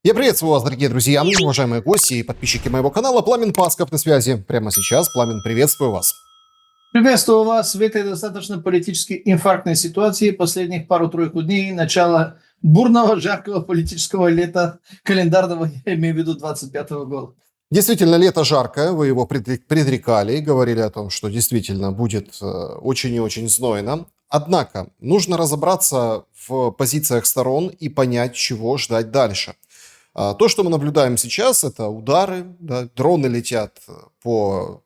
Я приветствую вас, дорогие друзья, уважаемые гости и подписчики моего канала. Пламен Пасков на связи. Прямо сейчас, Пламен, приветствую вас. Приветствую вас в этой достаточно политически инфарктной ситуации последних пару-тройку дней, начала бурного, жаркого политического лета календарного, я имею в виду 25-го года. Действительно, лето жаркое, вы его предрекали, говорили о том, что действительно будет очень и очень знойно. Однако, нужно разобраться в позициях сторон и понять, чего ждать дальше. То, что мы наблюдаем сейчас, это удары, да, дроны летят по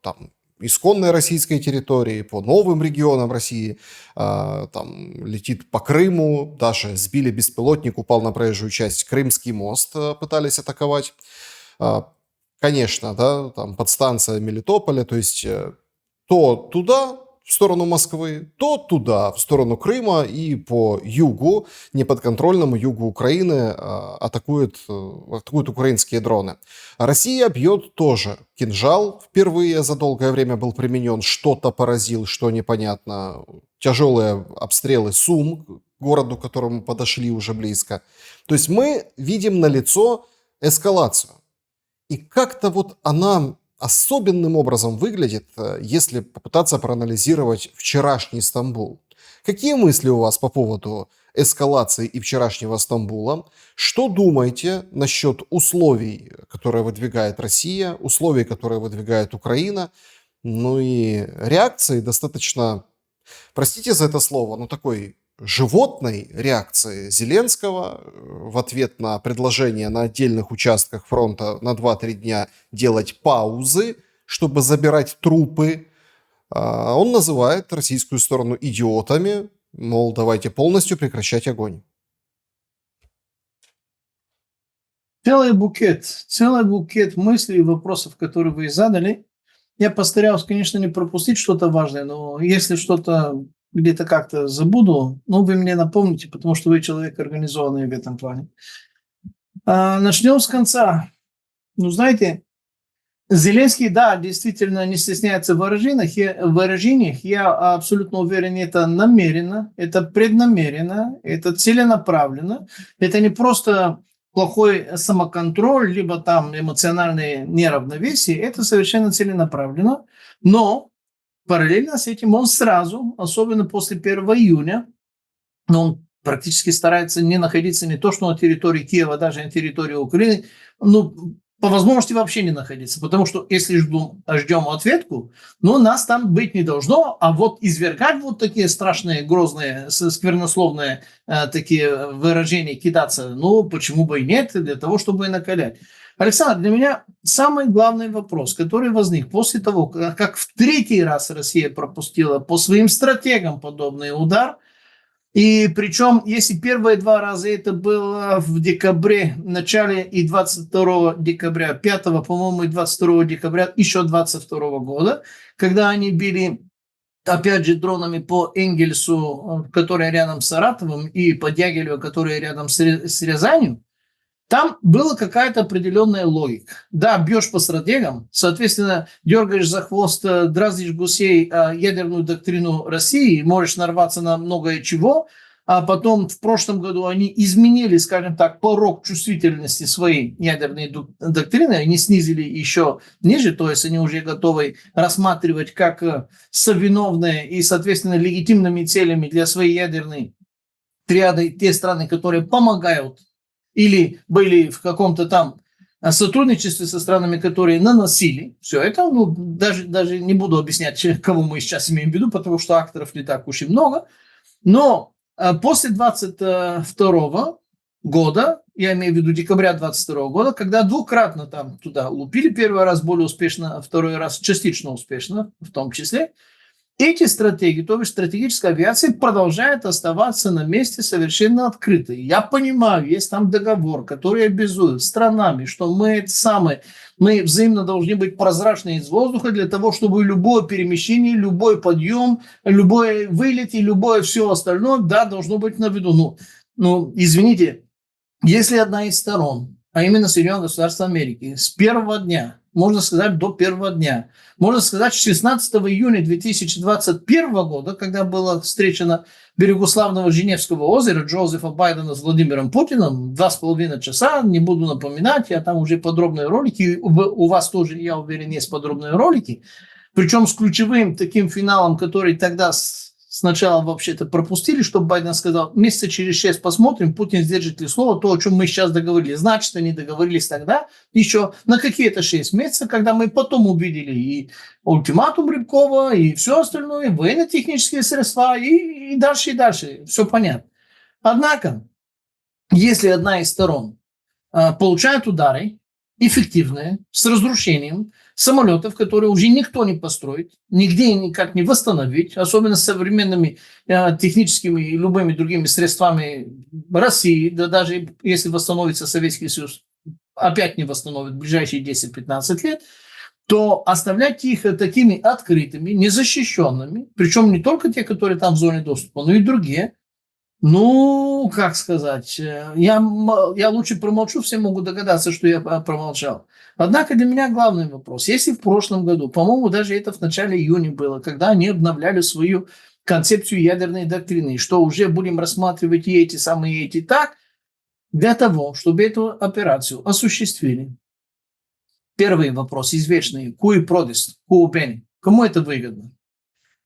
исконной российской территории, по новым регионам России, летит по Крыму, даже сбили беспилотник, упал на проезжую часть, Крымский мост пытались атаковать. Конечно, да, там подстанция Мелитополя, то есть то туда, в сторону Москвы, то туда, в сторону Крыма, и по югу, неподконтрольному югу Украины атакуют украинские дроны. Россия бьет тоже. Кинжал впервые за долгое время был применен, что-то поразил, что непонятно. Тяжелые обстрелы Сум, городу, к которому подошли уже близко. То есть мы видим налицо эскалацию. И как-то вот она особенным образом выглядит, если попытаться проанализировать вчерашний Стамбул. Какие мысли у вас по поводу эскалации и вчерашнего Стамбула? Что думаете насчет условий, которые выдвигает Россия, условий, которые выдвигает Украина? Ну и реакции достаточно, простите за это слово, но такой животной реакции Зеленского в ответ на предложение на отдельных участках фронта на 2-3 дня делать паузы, чтобы забирать трупы. Он называет российскую сторону идиотами, мол, давайте полностью прекращать огонь. Целый букет мыслей и вопросов, которые вы задали. Я постарался, конечно, не пропустить что-то важное, но если что-то где-то как-то забуду, вы мне напомните, потому что вы человек организованный в этом плане. Начнем с конца. Знаете, Зеленский, да, действительно не стесняется в выражениях. Я абсолютно уверен, это намеренно, это преднамеренно, это целенаправленно. Это не просто плохой самоконтроль, либо там эмоциональное неравновесие. Это совершенно целенаправленно. Но параллельно с этим он сразу, особенно после 1 июня, он практически старается не находиться не то что на территории Киева, даже на территории Украины, по возможности вообще не находиться. Потому что если ждем ответку, нас там быть не должно, а вот извергать вот такие страшные, грозные, сквернословные такие выражения, кидаться, почему бы и нет, для того, чтобы накалять. Александр, для меня самый главный вопрос, который возник после того, как в 3-й раз Россия пропустила по своим стратегам подобный удар, и причем, если первые 2 раза это было в декабре, в начале и 22 декабря, 5, по-моему, и 22 декабря еще 22 года, когда они били, опять же, дронами по Энгельсу, который рядом с Саратовым, и по Дягилеву, который рядом с Рязанью, там была какая-то определенная логика. Да, бьешь по стратегам, соответственно, дергаешь за хвост, дразнишь гусей ядерную доктрину России, можешь нарваться на многое чего, а потом в прошлом году они изменили, скажем так, порог чувствительности своей ядерной доктрины, они снизили еще ниже, то есть они уже готовы рассматривать как совиновные и, соответственно, легитимными целями для своей ядерной триады те страны, которые помогают или были в каком-то там сотрудничестве со странами, которые наносили все это, даже не буду объяснять, кого мы сейчас имеем в виду, потому что акторов не так уж и много, но после 22 года, я имею в виду декабря 22 года, когда двукратно там туда лупили, 1 раз более успешно, 2 раз частично успешно в том числе, эти стратегии, то есть стратегическая авиация, продолжает оставаться на месте совершенно открытой. Я понимаю, есть там договор, который обязует странами, что мы взаимно должны быть прозрачны из воздуха для того, чтобы любое перемещение, любой подъем, любой вылет и любое все остальное, да, должно быть на виду. Извините, если одна из сторон а именно Соединенных Государств Америки. С первого дня, можно сказать, до первого дня. Можно сказать, 16 июня 2021 года, когда была встреча на берегу славного Женевского озера Джозефа Байдена с Владимиром Путиным, 2,5 часа, не буду напоминать, я там уже подробные ролики, у вас тоже, я уверен, есть подробные ролики, причем с ключевым таким финалом, который тогда сначала вообще-то пропустили, чтобы Байден сказал, месяца через 6 посмотрим, Путин сдержит ли слово, то, о чем мы сейчас договорились. Значит, они договорились тогда еще на какие-то 6 месяцев, когда мы потом увидели и ультиматум Рябкова, и все остальное, и военно-технические средства, и дальше, и дальше. Все понятно. Однако, если одна из сторон получает удары, эффективные, с разрушением самолетов, которые уже никто не построит, нигде никак не восстановить, особенно с современными техническими и любыми другими средствами России, да даже если восстановится Советский Союз, опять не восстановит в ближайшие 10-15 лет, то оставлять их такими открытыми, незащищенными, причем не только те, которые там в зоне доступа, но и другие. Ну, как сказать, я лучше промолчу, все могут догадаться, что я промолчал. Однако для меня главный вопрос. Если в прошлом году, по-моему, даже это в начале июня было, когда они обновляли свою концепцию ядерной доктрины, что уже будем рассматривать и эти самые, и эти так, для того, чтобы эту операцию осуществили. Первый вопрос, извечный, cui prodest, quo bene, кому это выгодно?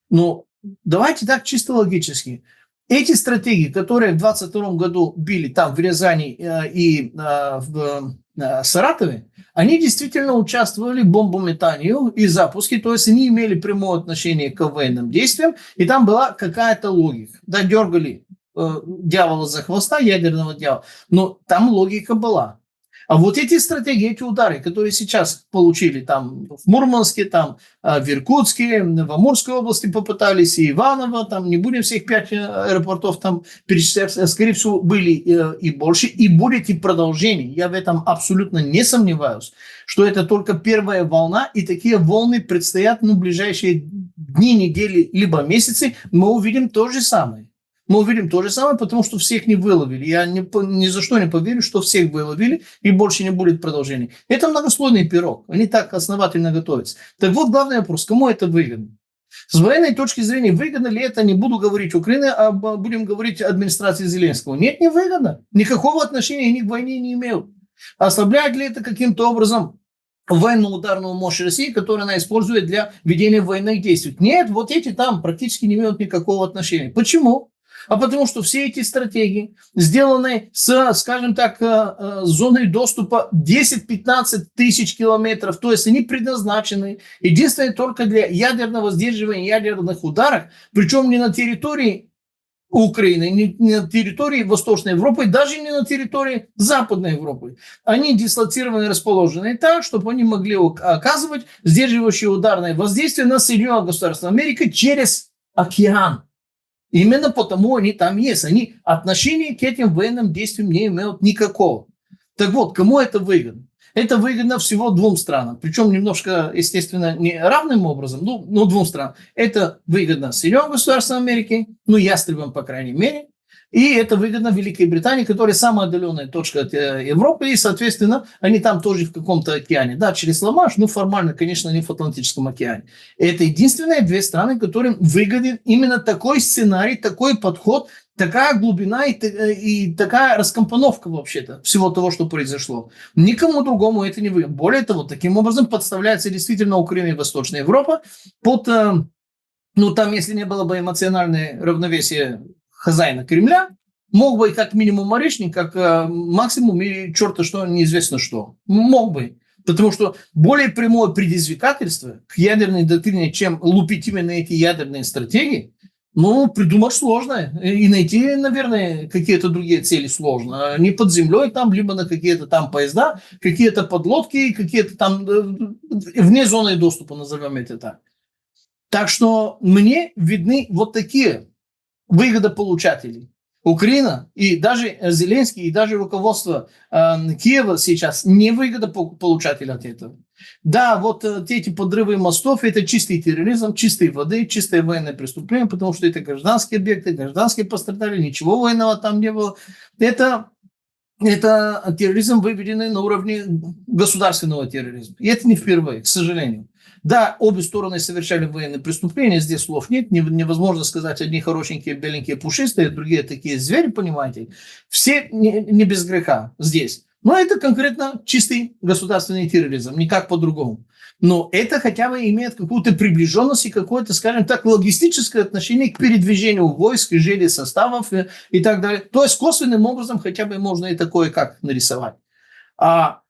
Ну, давайте так чисто логически. Эти стратегии, которые в 2022 году били там в Рязани и в Саратове, они действительно участвовали в бомбометании и запуске, то есть они имели прямое отношение к военным действиям, и там была какая-то логика. Да, дергали дьявола за хвоста, ядерного дьявола, но там логика была. А вот эти стратегии, эти удары, которые сейчас получили там в Мурманске, там в Иркутске, в Амурской области попытались, и Иваново, там не будем всех 5 аэропортов там перечислять, скорее всего, были и больше, и будет и продолжение. Я в этом абсолютно не сомневаюсь, что это только первая волна, и такие волны предстоят в ближайшие дни, недели, либо месяцы, мы увидим то же самое. Мы увидим то же самое, потому что всех не выловили. Я ни за что не поверю, что всех выловили и больше не будет продолжения. Это многослойный пирог. Они так основательно готовятся. Так вот, главный вопрос, кому это выгодно? С военной точки зрения, выгодно ли это, не буду говорить Украине, а будем говорить администрации Зеленского. Нет, не выгодно. Никакого отношения они к войне не имеют. Ослабляет ли это каким-то образом военно-ударную мощь России, которую она использует для ведения военных действий? Нет, вот эти там практически не имеют никакого отношения. Почему? А потому что все эти стратегии сделаны с, скажем так, зоной доступа 10-15 тысяч километров. То есть они предназначены единственное только для ядерного сдерживания ядерных ударов. Причем не на территории Украины, не на территории Восточной Европы, даже не на территории Западной Европы. Они дислоцированы, расположены так, чтобы они могли оказывать сдерживающее ударное воздействие на Соединенные Государства Америки через океан. Именно потому они там есть. Они отношения к этим военным действиям не имеют никакого. Так вот, кому это выгодно? Это выгодно всего 2 странам. Причем немножко, естественно, не равным образом, но 2 странам. Это выгодно Соединенным Государствам Америки, ястребам, по крайней мере. И это выгодно Великой Британии, которая самая отдаленная точка от Европы. И, соответственно, они там тоже в каком-то океане. Да, через Ла-Манш, формально, конечно, не в Атлантическом океане. Это единственные 2 страны, которым выгоден именно такой сценарий, такой подход, такая глубина и такая раскомпоновка вообще-то всего того, что произошло. Никому другому это не выгодно. Более того, таким образом подставляется действительно Украина и Восточная Европа под, там, если не было бы эмоциональное равновесие хозяина Кремля, мог бы как минимум Орешник, как максимум и черта что, неизвестно что. Мог бы. Потому что более прямое предизвикательство к ядерной доктрине, чем лупить именно эти ядерные стратегии, придумать сложно. И найти, наверное, какие-то другие цели сложно. Не под землей там, либо на какие-то там поезда, какие-то подлодки, какие-то там вне зоны доступа, назовем это так. Так что мне видны вот такие выгодополучателей. Украина и даже Зеленский, и даже руководство Киева сейчас не выгодополучатели от этого. Да, вот эти подрывы мостов – это чистый терроризм, чистой воды, чистое военное преступление, потому что это гражданские объекты, гражданские пострадали, ничего военного там не было. Это это терроризм, выведенный на уровне государственного терроризма. И это не впервые, к сожалению. Да, обе стороны совершали военные преступления, здесь слов нет, невозможно сказать, одни хорошенькие, беленькие, пушистые, другие такие звери, понимаете. Все не без греха здесь. Но это конкретно чистый государственный терроризм, никак по-другому. Но это хотя бы имеет какую-то приближенность и какое-то, скажем так, логистическое отношение к передвижению войск и желез составов и так далее. То есть косвенным образом хотя бы можно и такое как нарисовать. А,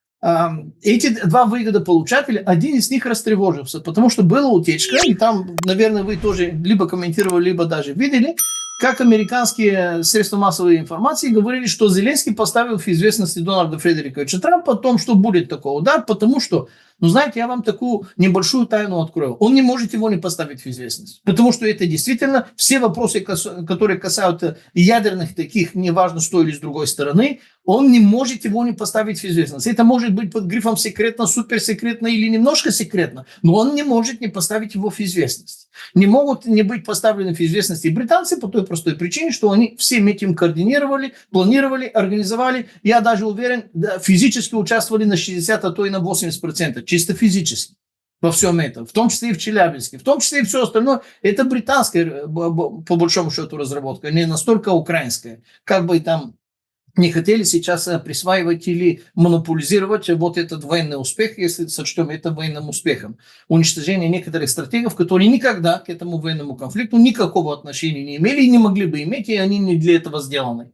эти два выгодополучателя, один из них растревожился, потому что была утечка, и там, наверное, вы тоже либо комментировали, либо даже видели, как американские средства массовой информации говорили, что Зеленский поставил в известности Дональда Фредериковича Трампа о том, что будет такой удар, потому что, ну, знаете, я вам такую небольшую тайну открою. Он не может его не поставить в известность, потому что это действительно все вопросы, которые касаются ядерных таких, неважно с той или с другой стороны, он не может его не поставить в известность. Это может быть под грифом секретно, суперсекретно или немножко секретно, но он не может не поставить его в известность. Не могут не быть поставлены в известность и британцы по той простой причине, что они всем этим координировали, планировали, организовали. Я даже уверен, физически участвовали на 60, а то и на 80%, чисто физически во всем этом, в том числе и в Челябинске, в том числе и все остальное. Это британская, по большому счету, разработка, не настолько украинская, как бы там не хотели сейчас присваивать или монополизировать вот этот военный успех, если сочтем это военным успехом. Уничтожение некоторых стратегов, которые никогда к этому военному конфликту никакого отношения не имели и не могли бы иметь, и они не для этого сделаны.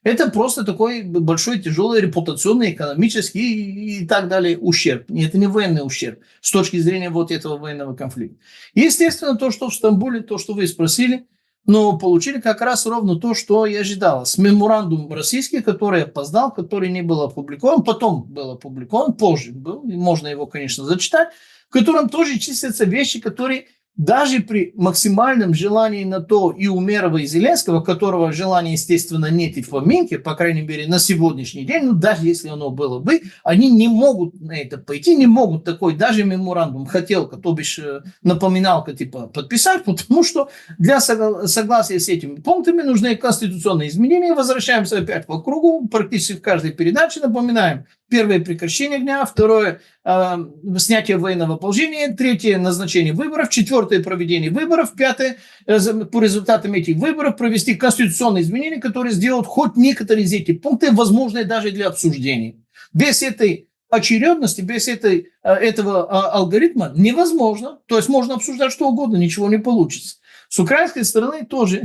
Это просто такой большой, тяжелый, репутационный, экономический и так далее ущерб. Это не военный ущерб с точки зрения вот этого военного конфликта. Естественно, то, что в Стамбуле, то, что вы спросили, но получили как раз ровно то, что и ожидалось. Меморандум российский, который опоздал, который не был опубликован, потом был опубликован, позже был, можно его, конечно, зачитать, в котором тоже числятся вещи, которые даже при максимальном желании на то и у Умерова, и Зеленского, которого желания, естественно, нет и в поминке, по крайней мере, на сегодняшний день, ну, даже если оно было бы, они не могут на это пойти, не могут такой даже меморандум, хотелка, то бишь напоминалка, типа, подписать, потому что для согласия с этими пунктами нужны конституционные изменения. Возвращаемся опять по кругу, практически в каждой передаче напоминаем. Первое – прекращение огня, второе – снятие военного положения, третье – назначение выборов, четвертое – проведение выборов, пятое – по результатам этих выборов провести конституционные изменения, которые сделают хоть некоторые из этих пунктов возможные даже для обсуждения. Без этой очередности, без этого алгоритма невозможно. То есть можно обсуждать что угодно, ничего не получится. С украинской стороны тоже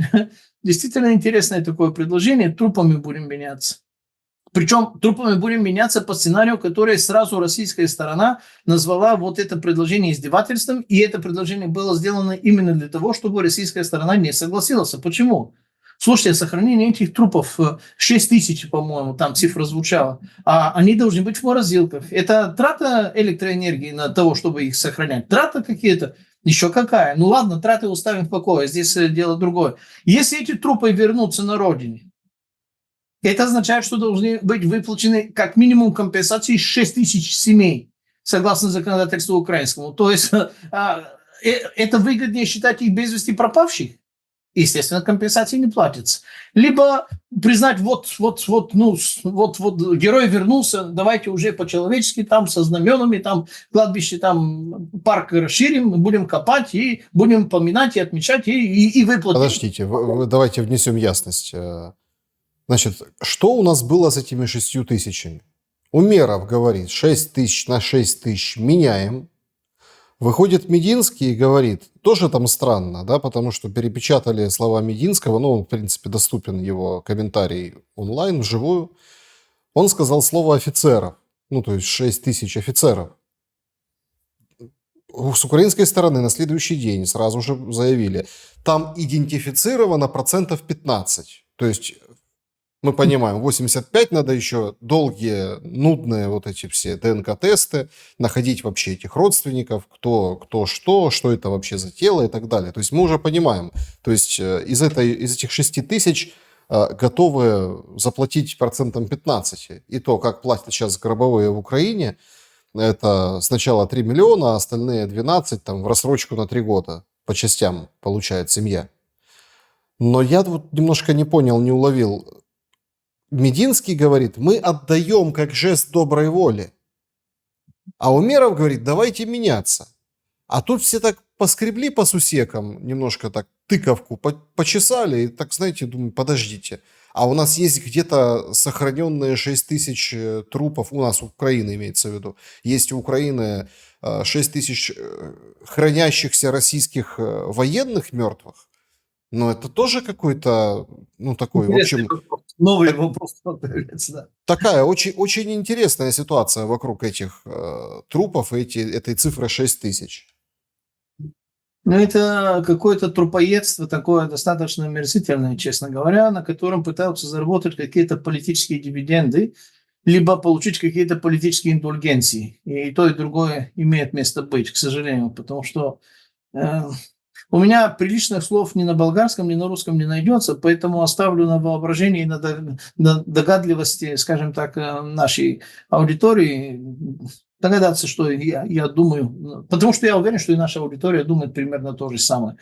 действительно интересное такое предложение. Трупами будем меняться. Причем трупами будем меняться по сценарию, который сразу российская сторона назвала вот это предложение издевательством. И это предложение было сделано именно для того, чтобы российская сторона не согласилась. Почему? Слушайте, сохранение этих трупов 6 тысяч, по-моему, там цифра звучала, а они должны быть в морозилках. Это трата электроэнергии на того, чтобы их сохранять. Трата какие-то. Еще какая? Ну ладно, траты оставим в покое, здесь дело другое. Если эти трупы вернутся на родине, это означает, что должны быть выплачены как минимум компенсации 6 тысяч семей, согласно законодательству украинскому. То есть это выгоднее считать их без вести пропавших. Естественно, компенсации не платятся. Либо признать, вот, герой вернулся, давайте уже по-человечески, там, со знаменами, там, кладбище, там, парк расширим, будем копать, и будем поминать, и отмечать, и выплатить. Подождите, давайте внесем ясность. Значит, что у нас было с этими 6 тысячами? Умеров говорит, 6 тысяч на 6 тысяч меняем. Выходит Мединский и говорит, тоже там странно, да, потому что перепечатали слова Мединского, ну, он, в принципе, доступен его комментарий онлайн, вживую. Он сказал слово офицеров, ну, то есть 6 тысяч офицеров. С украинской стороны на следующий день сразу же заявили, там идентифицировано 15%. То есть мы понимаем, 85 надо еще долгие, нудные вот эти все ДНК-тесты, находить вообще этих родственников, кто что это вообще за тело и так далее. То есть мы уже понимаем, то есть из этих 6 тысяч готовы заплатить 15%. И то, как платят сейчас гробовые в Украине, это сначала 3 миллиона, а остальные 12 там, в рассрочку на 3 года по частям получает семья. Но я вот немножко не понял, не уловил, Мединский говорит, мы отдаем как жест доброй воли. А Умеров говорит, давайте меняться. А тут все так поскребли по сусекам, немножко так тыковку почесали, и так, знаете, думаю, подождите. А у нас есть где-то сохраненные 6 тысяч трупов, у нас, Украина имеется в виду, есть у Украины 6 тысяч хранящихся российских военных мертвых. Но это тоже какой-то, ну, такой, в Интересный общем, вопрос. Новый вопрос появляется, да. такая очень, очень интересная ситуация вокруг этих трупов, этой цифры 6 тысяч. Ну, это какое-то трупоедство такое достаточно омерзительное, честно говоря, на котором пытаются заработать какие-то политические дивиденды, либо получить какие-то политические индульгенции. И то, и другое имеет место быть, к сожалению, потому что э, у меня приличных слов ни на болгарском, ни на русском не найдется, поэтому оставлю на воображение и на догадливости, скажем так, нашей аудитории догадаться, что я думаю, потому что я уверен, что и наша аудитория думает примерно то же самое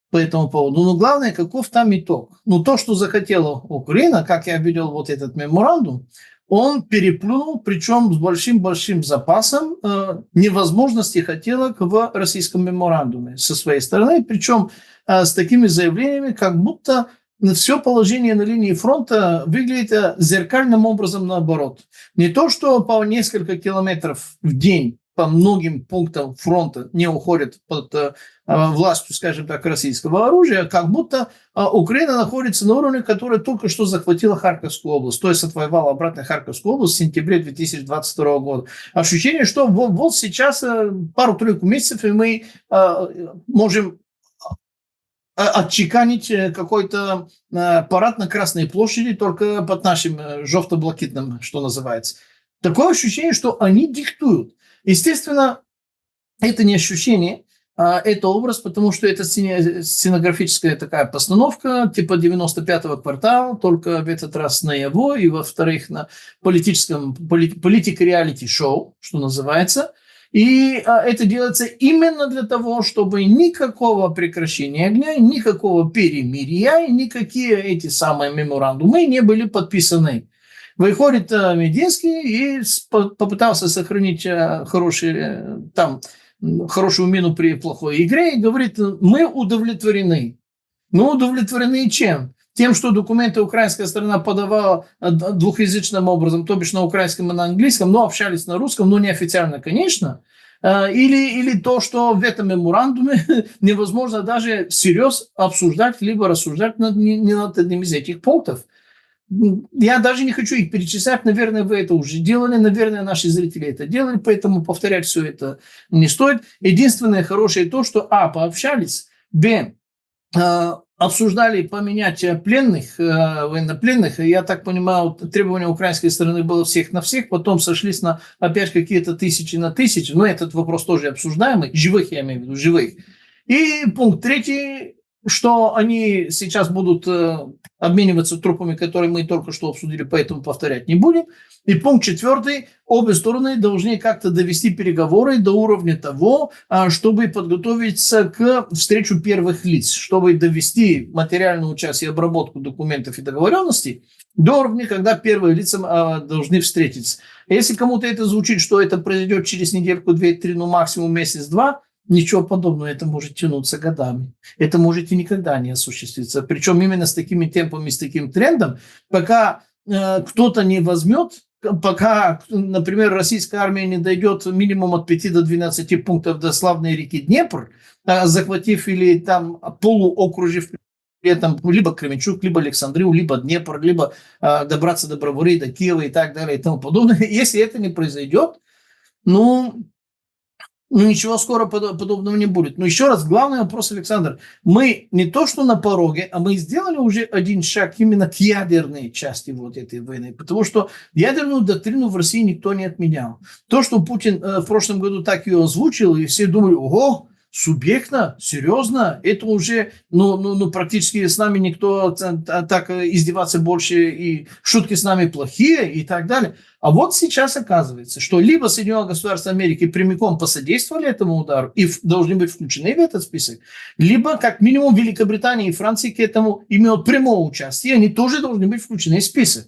по этому поводу. Но главное, каков там итог. Ну, то, что захотела Украина, как я видел вот этот меморандум, он переплюнул, причем с большим-большим запасом невозможности хотелок в российском меморандуме со своей стороны, причем с такими заявлениями, как будто все положение на линии фронта выглядит зеркальным образом наоборот. Не то, что по несколько километров в день по многим пунктам фронта не уходят под властью, скажем так, российского оружия, как будто Украина находится на уровне, который только что захватила Харьковскую область, то есть отвоевала обратно Харьковскую область в сентябре 2022 года. Ощущение, что вот сейчас пару-тройку месяцев, и мы можем отчеканить какой-то парад на Красной площади только под нашим жовто-блакитным, что называется. Такое ощущение, что они диктуют. Естественно, это не ощущение, это образ, потому что это сценографическая такая постановка, типа 95-го квартала, только в этот раз на его, и во-вторых, на политик-реалити-шоу, что называется. И это делается именно для того, чтобы никакого прекращения огня, никакого перемирия, и никакие эти самые меморандумы не были подписаны. Выходит Мединский и попытался сохранить хорошую мину при плохой игре и говорит, мы удовлетворены. Ну, удовлетворены чем? Тем, что документы украинская сторона подавала двухязычным образом, то бишь на украинском и на английском, но общались на русском, но неофициально, конечно. Или то, что в этом меморандуме невозможно даже всерьез обсуждать, либо рассуждать не над одним из этих пунктов. Я даже не хочу их перечислять, наверное, вы это уже делали, наверное, наши зрители это делали, поэтому повторять все это не стоит. Единственное хорошее то, что пообщались, обсуждали поменять пленных, военнопленных. Я так понимаю, требование украинской стороны было всех на всех, потом сошлись на опять какие-то тысячи на тысячи, но этот вопрос тоже обсуждаемый, живых я имею в виду, живых. И пункт третий, что они сейчас будут обмениваться трупами, которые мы только что обсудили, поэтому повторять не будем. И пункт четвертый, обе стороны должны как-то довести переговоры до уровня того, чтобы подготовиться к встрече первых лиц, чтобы довести материальную часть и обработку документов и договоренностей до уровня, когда первые лица должны встретиться. Если кому-то это звучит, что это произойдет через недельку, 2-3, ну максимум месяц-два, ничего подобного, это может тянуться годами. Это может и никогда не осуществиться. Причем именно с такими темпами, с таким трендом, пока кто-то не возьмет, пока, например, российская армия не дойдет минимум от 5 до 12 пунктов до славной реки Днепр, захватив или там полуокружив там, либо Кременчуг, либо Александрию, либо Днепр, либо добраться до Бровары, до Киева и так далее и тому подобное. Если это не произойдет, ничего скоро подобного не будет. Но еще раз, главный вопрос, Александр. Мы не то, что на пороге, а мы сделали уже один шаг именно к ядерной части вот этой войны. Потому что ядерную доктрину в России никто не отменял. То, что Путин в прошлом году так ее озвучил, и все думали, ого, субъектно, серьезно, это уже, практически с нами никто так издеваться больше, и шутки с нами плохие и так далее. А вот сейчас оказывается, что либо Соединенные Государства Америки прямиком посодействовали этому удару и должны быть включены в этот список, либо как минимум Великобритания и Франция к этому имеют прямое участие, они тоже должны быть включены в список.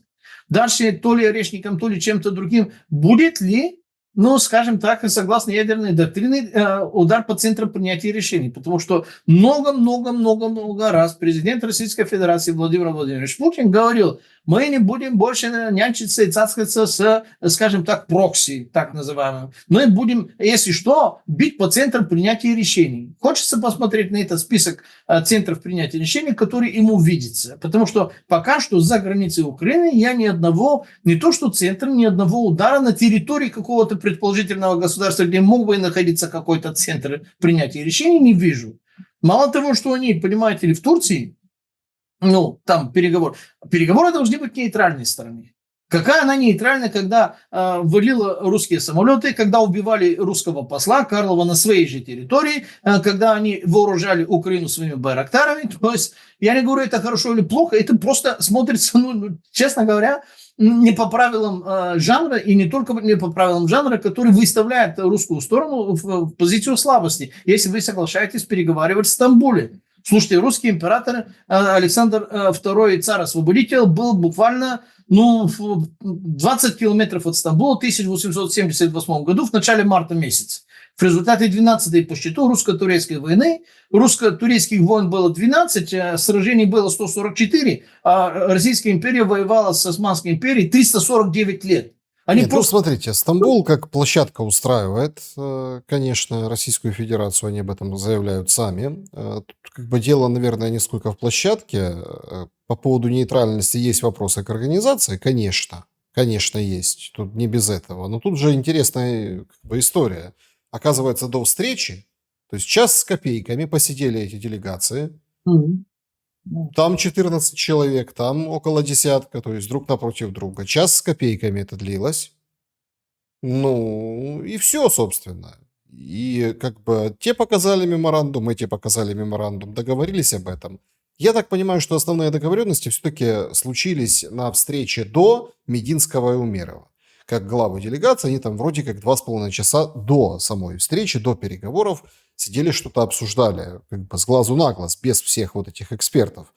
дальше то ли орешником, то ли чем-то другим. Будет ли, ну, скажем так, согласно ядерной доктрине, удар по центру принятия решений? Потому что много-много-много-много раз президент Российской Федерации Владимир Владимирович Путин говорил, мы не будем больше нянчиться и цацкаться с, скажем так, прокси, так называемым. Мы будем, если что, бить по центрам принятия решений. Хочется посмотреть на этот список центров принятия решений, который ему видится. Потому что пока что за границей Украины я ни одного, не то что центра, ни одного удара на территории какого-то предположительного государства, где мог бы находиться какой-то центр принятия решений, не вижу. Мало того, что они, понимаете ли, в Турции, ну, там переговоры должны быть нейтральной стороны. Какая она нейтральная, когда валила русские самолеты, когда убивали русского посла Карлова на своей же территории, когда они вооружали Украину своими байрактарами. То есть я не говорю, это хорошо или плохо, это просто смотрится, ну честно говоря, не по правилам жанра, и не только не по правилам жанра, который выставляет русскую сторону в позицию слабости, если вы соглашаетесь переговаривать в Стамбуле. Слушайте, русский император Александр II, царь-освободитель, был буквально 20 километров от Стамбула в 1878 году в начале марта месяца. В результате 12-й по счету русско-турецкой войны, русско-турецких войн было 12, сражений было 144, а Российская империя воевала с Османской империей 349 лет. Они Нет, просто... смотрите, Стамбул как площадка устраивает, конечно, Российскую Федерацию, они об этом заявляют сами. Тут как бы дело, наверное, не сколько в площадке. По поводу нейтральности есть вопросы к организации, конечно, есть, тут не без этого. Но тут же интересная как бы история. Оказывается, до встречи, то есть час с копейками посидели эти делегации, там 14 человек, там около десятка, то есть друг напротив друга. Час с копейками это длилось. Ну, и все, собственно. И как бы те показали меморандум, эти показали меморандум, договорились об этом. Я так понимаю, что основные договоренности все-таки случились на встрече до Мединского и Умерова. Как главы делегации, они там вроде как 2,5 часа до самой встречи, до переговоров сидели, что-то обсуждали, как бы с глазу на глаз, без всех вот этих экспертов.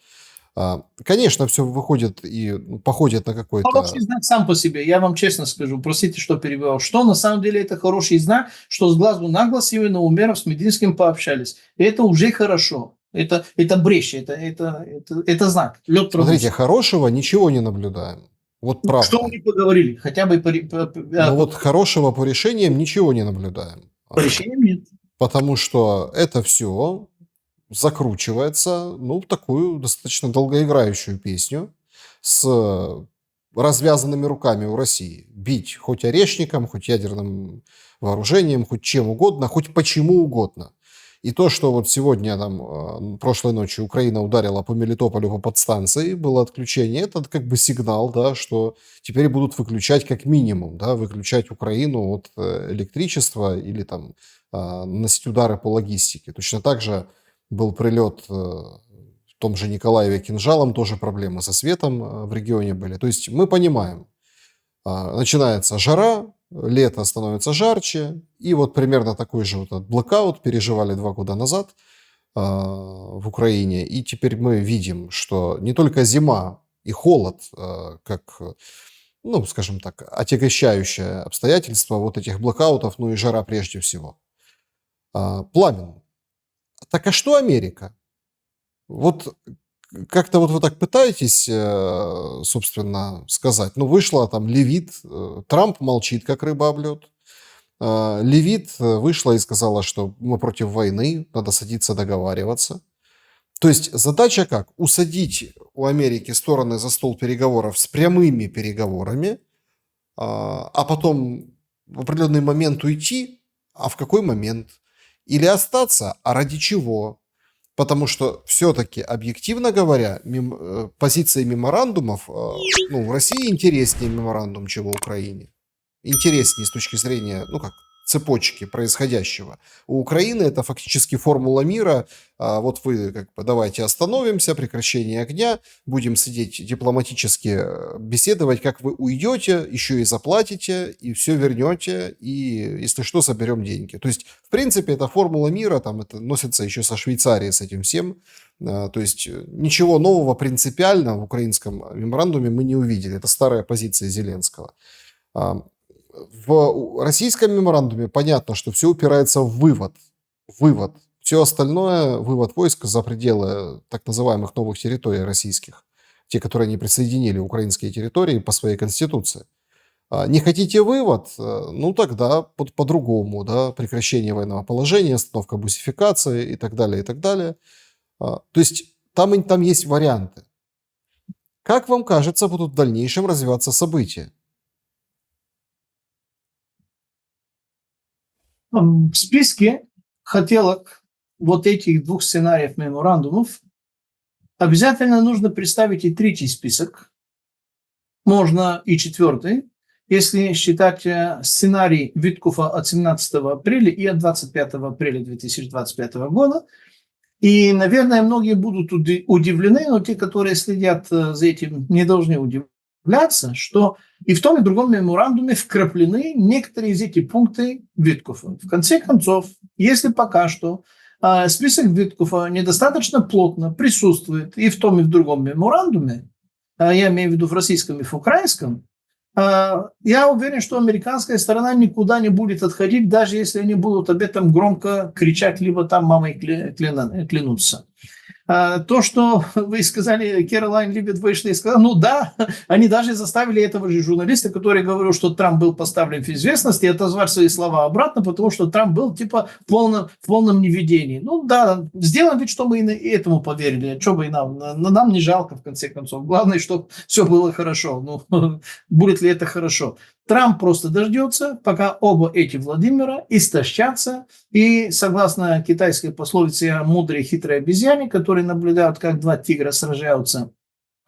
Конечно, все выходит и походит на какой-то... Хороший знак сам по себе, я вам честно скажу, простите, что перебивал. Что на самом деле это хороший знак, что с глазу на глаз именно Умеров с Мединским пообщались. И это уже хорошо. Это брешь, это знак. Смотрите, хорошего ничего не наблюдаем. Вот правда. Что они поговорили? Хотя бы Но вот хорошего по решениям ничего не наблюдаем. По решениям нет. Потому что это все закручивается, в такую достаточно долгоиграющую песню с развязанными руками у России. Бить хоть орешником, хоть ядерным вооружением, хоть чем угодно, хоть почему угодно. И то, что вот сегодня, прошлой ночью Украина ударила по Мелитополю, по подстанции, было отключение, это как бы сигнал, да, что теперь будут выключать как минимум, да, выключать Украину от электричества или там наносить удары по логистике. Точно так же был прилет в том же Николаеве кинжалом, тоже проблемы со светом в регионе были. То есть мы понимаем, начинается жара, лето становится жарче, и вот примерно такой же вот блэкаут переживали 2 года назад в Украине, и теперь мы видим, что не только зима и холод, как, скажем так, отягощающее обстоятельство вот этих блэкаутов, и жара прежде всего. Пламен. Так а что Америка? Вот как-то вот вы так пытаетесь, собственно, сказать. Вышла там Левит, Трамп молчит, как рыба об лед. Левит вышла и сказала, что мы против войны, надо садиться договариваться. То есть задача как? Усадить у Америки стороны за стол переговоров с прямыми переговорами, а потом в определенный момент уйти. А в какой момент? Или остаться, а ради чего? Потому что все-таки, объективно говоря, позиция меморандумов, в России интереснее меморандум, чем в Украине. Интереснее с точки зрения, цепочки происходящего. У Украины это фактически формула мира. Вот вы как бы давайте остановимся, прекращение огня, будем сидеть дипломатически беседовать, как вы уйдете, еще и заплатите, и все вернете, и если что, соберем деньги. То есть, в принципе, это формула мира, там это носится еще со Швейцарией с этим всем. То есть ничего нового принципиально в украинском меморандуме мы не увидели. Это старая позиция Зеленского. В российском меморандуме понятно, что все упирается в вывод. Вывод. Все остальное, вывод войск за пределы так называемых новых территорий российских. Те, которые не присоединили украинские территории по своей конституции. Не хотите вывод? Ну тогда по-другому. Да? Прекращение военного положения, остановка бусификации и так далее, и так далее. То есть там есть варианты. Как вам кажется, будут в дальнейшем развиваться события? В списке хотелок вот этих двух сценариев меморандумов обязательно нужно представить и третий список. Можно и четвертый, если считать сценарий Виткофа от 17 апреля и от 25 апреля 2025 года. И, наверное, многие будут удивлены, но те, которые следят за этим, не должны удивляться, что и в том, и в другом меморандуме вкраплены некоторые из этих пунктов Виткофа. В конце концов, если пока что список Виткофа недостаточно плотно присутствует и в том, и в другом меморандуме, я имею в виду в российском и в украинском, я уверен, что американская сторона никуда не будет отходить, даже если они будут об этом громко кричать, либо там мамой клянутся. То, что вы сказали, Кэролайн Либбет вышла и сказала, ну да, они даже заставили этого же журналиста, который говорил, что Трамп был поставлен в известность, и отозвать свои слова обратно, потому что Трамп был типа в полном неведении. Ну да, сделаем вид, что мы и этому поверили, что бы и нам не жалко в конце концов. Главное, чтобы все было хорошо. Ну, будет ли это хорошо? Трамп просто дождется, пока оба эти Владимира истощатся, и, согласно китайской пословице о мудрой хитрой обезьяне, которые наблюдают, как два тигра сражаются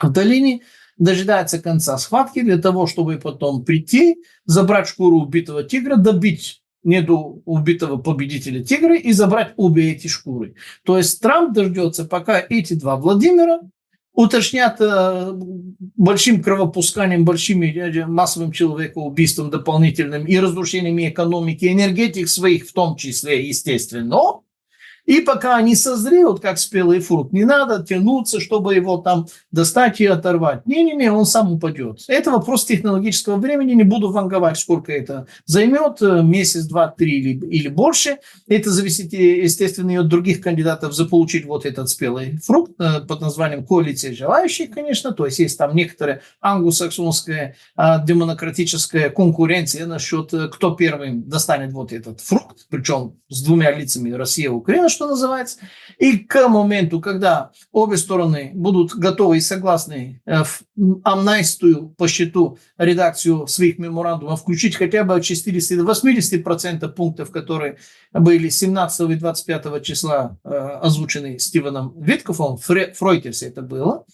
в долине, дожидается конца схватки для того, чтобы потом прийти, забрать шкуру убитого тигра, добить убитого победителя тигра и забрать обе эти шкуры. То есть Трамп дождется, пока эти два Владимира уточнят большим кровопусканием, большим массовым человекоубийством дополнительным и разрушениями экономики, энергетик своих в том числе, естественно. И пока они созреют, как спелый фрукт, не надо тянуться, чтобы его там достать и оторвать. Не-не-не, он сам упадет. Это вопрос технологического времени, не буду ванговать, сколько это займет, месяц, два, три или больше. Это зависит, естественно, и от других кандидатов заполучить вот этот спелый фрукт под названием коалиция желающих, конечно. То есть есть там некоторая англосаксонская демократическая конкуренция насчет, кто первым достанет вот этот фрукт, причем с двумя лицами Россия и Украина, что называется. И к моменту, когда обе стороны будут готовы и согласны в амнистию по счету редакцию своих меморандумов включить хотя бы от 60-80% пунктов, которые были 17 и 25 числа озвучены Стивеном Виткофом, в Reuters это было.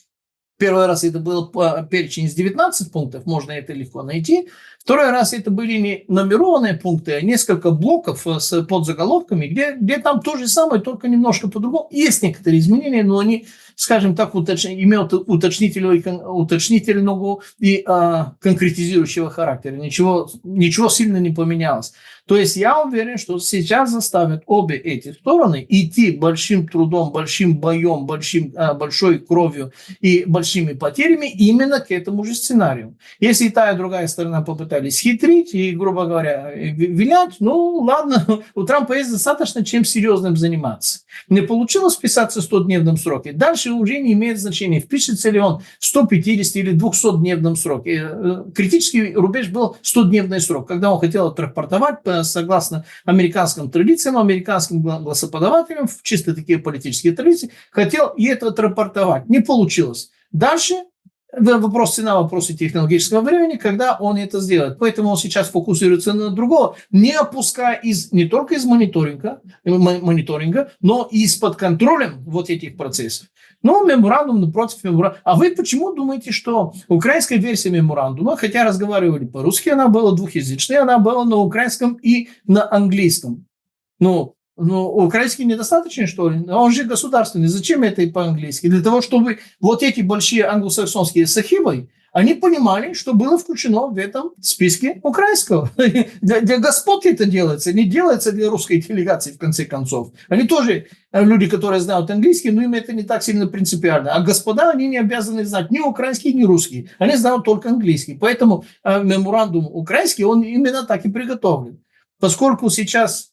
Первый раз это был перечень из 19 пунктов, можно это легко найти. Второй раз это были не нумерованные пункты, а несколько блоков с подзаголовками, где там то же самое, только немножко по-другому. Есть некоторые изменения, но они, скажем так, имеют уточнительного и конкретизирующего характера. Ничего сильно не поменялось. То есть я уверен, что сейчас заставят обе эти стороны идти большим трудом, большим боем, большой кровью и большими потерями именно к этому же сценарию. Если и та, и другая сторона попытались хитрить и, грубо говоря, вилять, ну ладно, у Трампа есть достаточно чем серьезным заниматься. Не получилось вписаться в 100-дневном сроке, дальше уже не имеет значения, впишется ли он в 150 или 200-дневном сроке. Критический рубеж был 100-дневный срок, когда он хотел отрапортовать согласно американским традициям, американским голосоподавателям, в чисто такие политические традиции, хотел и это отрапортовать. Не получилось. Дальше Вопрос цена, вопросы технологического времени, когда он это сделает. Поэтому он сейчас фокусируется на другого, не опуская не только из мониторинга, но и из-под контролем вот этих процессов. Но меморандум напротив меморандума. А вы почему думаете, что украинская версия меморандума, хотя разговаривали по-русски, она была двухязычной, она была на украинском и на английском. Украинский недостаточно, что ли? Он же государственный. Зачем это и по-английски? Для того, чтобы вот эти большие англосаксонские сахибы, они понимали, что было включено в этом списке украинского. Для господ это делается, не делается для русской делегации, в конце концов. Они тоже люди, которые знают английский, но им это не так сильно принципиально. А господа, они не обязаны знать ни украинский, ни русский. Они знают только английский. Поэтому меморандум украинский, он именно так и приготовлен. Поскольку сейчас...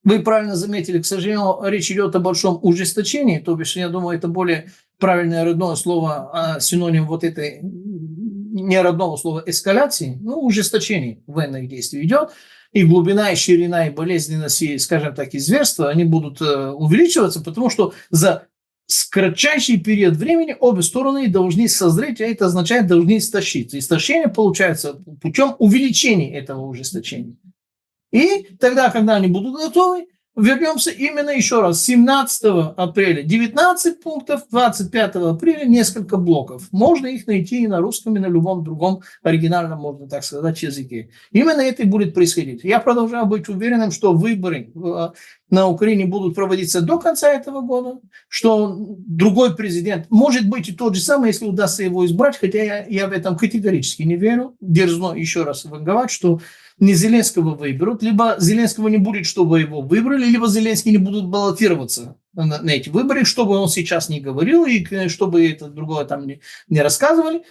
Вы правильно заметили, к сожалению, речь идет о большом ужесточении, то бишь, я думаю, это более правильное родное слово, синоним вот этой неродного слова эскалации, ужесточение военных действий идет, и глубина, и ширина, и болезненность, и, скажем так, и зверства, они будут увеличиваться, потому что за кратчайший период времени обе стороны должны созреть, а это означает, должны истощиться. Истощение получается путем увеличения этого ужесточения. И тогда, когда они будут готовы, вернемся именно еще раз. 17 апреля 19 пунктов, 25 апреля несколько блоков. Можно их найти и на русском, и на любом другом оригинальном, можно так сказать, языке. Именно это и будет происходить. Я продолжаю быть уверенным, что выборы на Украине будут проводиться до конца этого года, что другой президент, может быть и тот же самый, если удастся его избрать, хотя я в этом категорически не верю. Дерзну еще раз ванговать, что не Зеленского выберут, либо Зеленского не будет, чтобы его выбрали, либо Зеленский не будут баллотироваться на эти выборы, чтобы он сейчас не говорил и чтобы это другое там не рассказывали.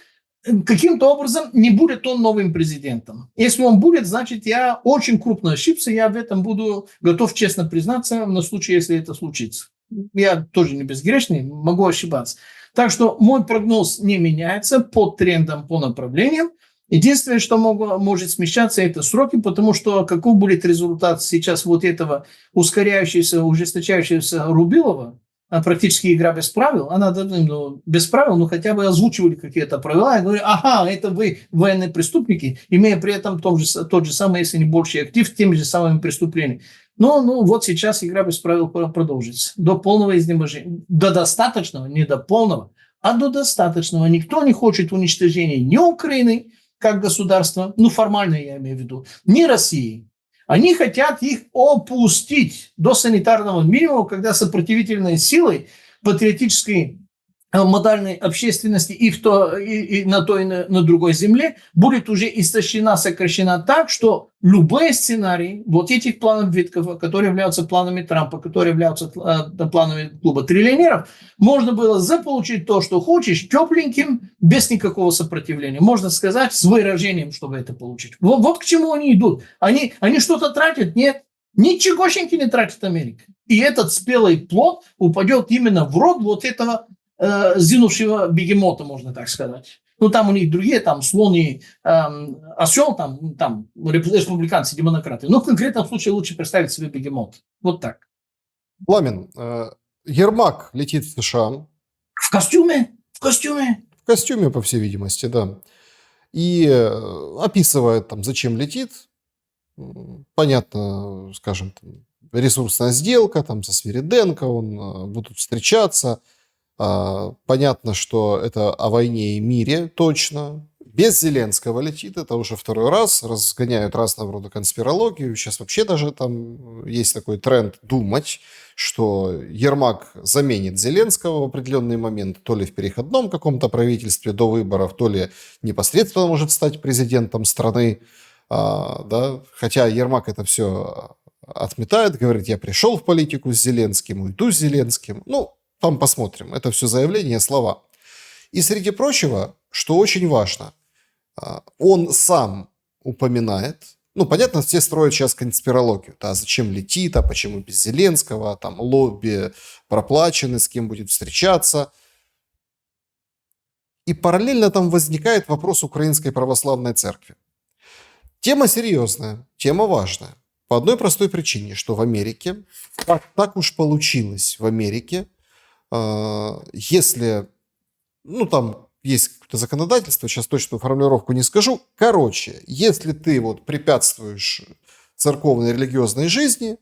Каким-то образом не будет он новым президентом. Если он будет, значит, я очень крупно ошибся, я в этом буду готов честно признаться на случай, если это случится. Я тоже не безгрешный, могу ошибаться. Так что мой прогноз не меняется по трендам, по направлениям. Единственное, что может смещаться, это сроки, потому что каков будет результат сейчас вот этого ускоряющегося, ужесточающегося Рубилова, практически игра без правил, она без правил, но хотя бы озвучивали какие-то правила, и говорили, ага, это вы военные преступники, имея при этом тот же самый, если не больший актив, теми же самыми преступлениями. Вот сейчас игра без правил продолжится. До полного изнеможения. До достаточного, не до полного, а до достаточного. Никто не хочет уничтожения ни Украины, как государства, формально я имею в виду, не России. Они хотят их опустить до санитарного минимума, когда сопротивительной силой патриотической модальной общественности и на той, и на другой земле будет уже истощена, сокращена так, что любые сценарии вот этих планов Виткова, которые являются планами Трампа, которые являются планами клуба триллионеров, можно было заполучить то, что хочешь, тепленьким, без никакого сопротивления. Можно сказать, с выражением, чтобы это получить. Вот к чему они идут. Они что-то тратят? Нет. Ничегошеньки не тратит Америка. И этот спелый плод упадет именно в рот вот этого сгинувшего бегемота, можно так сказать. Там у них другие, там слон и осел, там республиканцы, демократы. Но в конкретном случае лучше представить себе бегемот. Вот так. Пламен, Ермак летит в США. В костюме? В костюме? В костюме, по всей видимости, да. И описывает, зачем летит. Понятно, скажем, ресурсная сделка, со Свириденко, будут встречаться. Понятно, что это о войне и мире точно. Без Зеленского летит, это уже второй раз. Разгоняют разного рода конспирологию. Сейчас вообще даже есть такой тренд думать, что Ермак заменит Зеленского в определенный момент, то ли в переходном каком-то правительстве до выборов, то ли непосредственно может стать президентом страны. Да? Хотя Ермак это все отметает, говорит, я пришел в политику с Зеленским, уйду с Зеленским. Там посмотрим. Это все заявления, слова. И среди прочего, что очень важно, он сам упоминает, понятно, все строят сейчас конспирологию, зачем летит, почему без Зеленского, лобби проплачены, с кем будет встречаться. И параллельно там возникает вопрос Украинской Православной Церкви. Тема серьезная, тема важная. По одной простой причине, что в Америке, так уж получилось в Америке, если, есть какое-то законодательство, сейчас точную формулировку не скажу. Короче, если ты вот препятствуешь церковной религиозной жизни,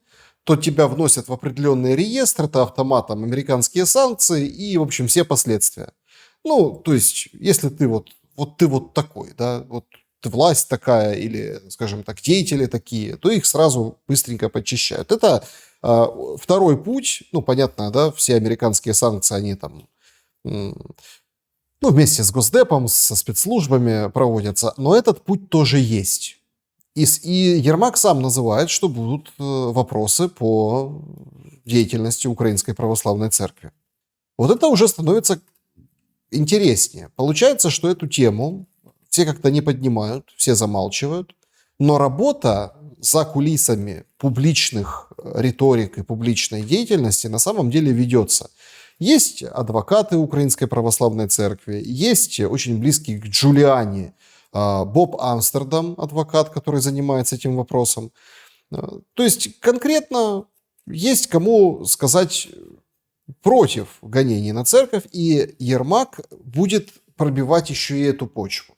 то тебя вносят в определенный реестр, это автоматом американские санкции и, в общем, все последствия. Ну, то есть, если ты ты вот такой, да, вот ты власть такая или, скажем так, деятели такие, то их сразу быстренько подчищают. Это второй путь, ну, понятно, да, все американские санкции, они там, ну, вместе с Госдепом, со спецслужбами проводятся, но этот путь тоже есть. И Ермак сам называет, что будут вопросы по деятельности Украинской Православной Церкви. Вот это уже становится интереснее. Получается, что эту тему все как-то не поднимают, все замалчивают, но работа за кулисами публичных риторик и публичной деятельности на самом деле ведется. Есть адвокаты Украинской Православной Церкви, есть очень близкий к Джулиани Боб Амстердам, адвокат, который занимается этим вопросом. То есть конкретно есть кому сказать против гонений на церковь, и Ермак будет пробивать еще и эту почву.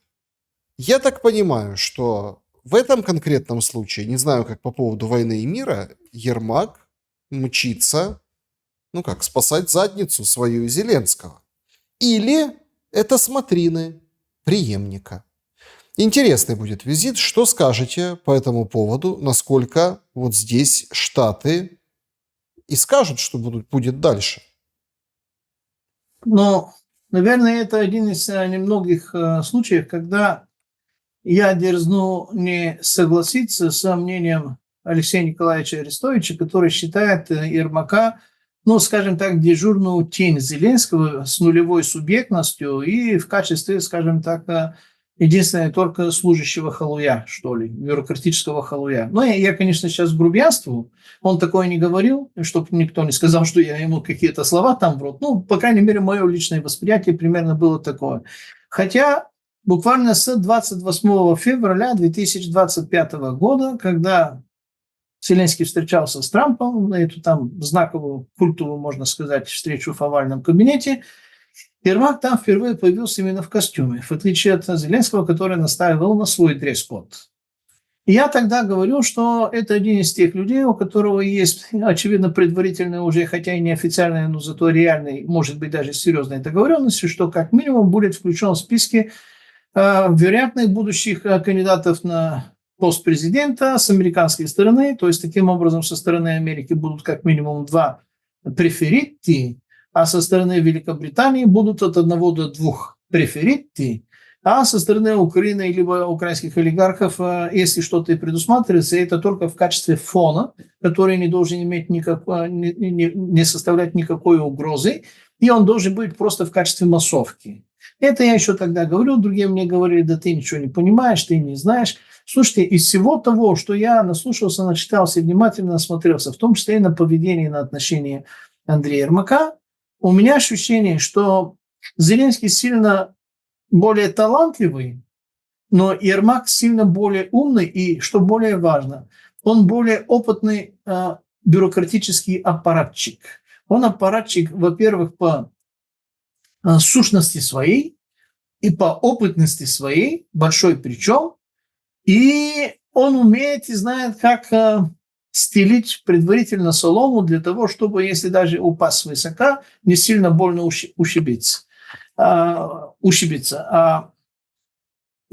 Я так понимаю, что в этом конкретном случае, не знаю, как по поводу войны и мира, Ермак мчится, ну как, спасать задницу свою Зеленского. Или это смотрины преемника. Интересный будет визит. Что скажете по этому поводу? Насколько вот здесь Штаты и скажут, что будет дальше? Но, наверное, это один из немногих случаев, когда я дерзну не согласиться с мнением Алексея Николаевича Арестовича, который считает Ермака, ну, скажем так, дежурную тень Зеленского с нулевой субъектностью и в качестве, скажем так, единственное только служащего халуя, что ли, бюрократического халуя. Ну, я, конечно, сейчас грубиянствую, он такое не говорил, чтобы никто не сказал, что я ему какие-то слова там в рот. Ну, по крайней мере, мое личное восприятие примерно было такое. Хотя буквально с 28 февраля 2025 года, когда Зеленский встречался с Трампом на эту там знаковую, культовую, можно сказать, встречу в овальном кабинете, Ермак там впервые появился именно в костюме, в отличие от Зеленского, который настаивал на свой дресс-код. И я тогда говорю, что это один из тех людей, у которого есть, очевидно, предварительная уже, хотя и неофициальная, но зато реальная, может быть, даже серьезная договоренность, что как минимум будет включен в списки вероятных будущих кандидатов на пост президента с американской стороны. То есть, таким образом, со стороны Америки будут как минимум 2 преферитти, а со стороны Великобритании будут от 1 до 2 преферитти, а со стороны Украины либо украинских олигархов, если что-то и предусматривается, это только в качестве фона, который не должен иметь не составлять никакой угрозы, и он должен быть просто в качестве массовки. Это я еще тогда говорю, другие мне говорили, да ты ничего не понимаешь, ты не знаешь. Слушайте, из всего того, что я наслушался, начитался, внимательно осмотрелся, в том числе и на поведение, на отношение Андрея Ермака, у меня ощущение, что Зеленский сильно более талантливый, но Ермак сильно более умный и, что более важно, он более опытный бюрократический аппаратчик. Он аппаратчик, во-первых, по сущности своей и по опытности своей, большой причем, и он умеет и знает, как стелить предварительно солому для того, чтобы, если даже упасть свысока, не сильно больно ушибиться.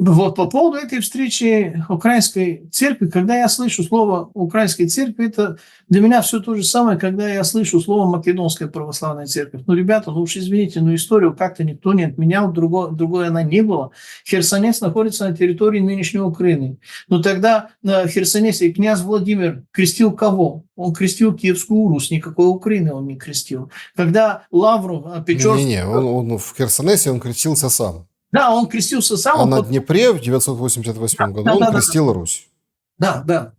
Вот по поводу этой встречи Украинской церкви, когда я слышу слово Украинской церкви, это для меня все то же самое, когда я слышу слово Македонская православная церковь. Ну, ребята, ну уж извините, но историю как-то никто не отменял, другой она не была. Херсонес находится на территории нынешней Украины. Но тогда на Херсонесе князь Владимир крестил кого? Он крестил Киевскую Русь, никакой Украины он не крестил. Когда Лавров, Печорский... Не-не-не, он в Херсонесе он крестился сам. Да, он крестился сам. А на Днепре в 988 году он крестил Русь. Да,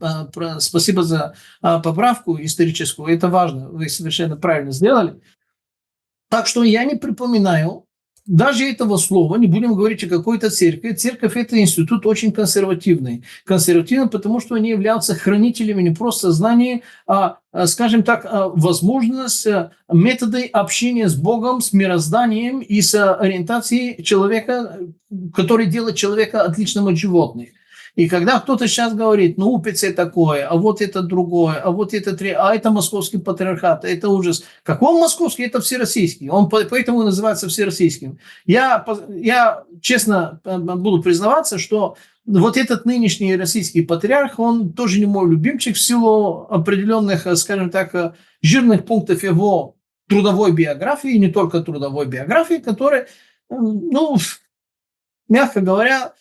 спасибо за поправку историческую, это важно, вы совершенно правильно сделали. Так что я не припоминаю даже этого слова, не будем говорить о какой-то церкви. Церковь – это институт очень консервативный. Консервативный, потому что они являются хранителями не просто знаний, скажем так, возможность методы общения с Богом, с мирозданием и с ориентацией человека, который делает человека отличным от животных. И когда кто-то сейчас говорит, ну, УПЦ такое, а вот это другое, а вот это московский патриархат, это ужас. Какой он московский? Это всероссийский. Он поэтому называется всероссийским. Я честно буду признаваться, что вот этот нынешний российский патриарх, он тоже не мой любимчик в силу определенных, скажем так, жирных пунктов его трудовой биографии, не только трудовой биографии, которые, ну, мягко говоря,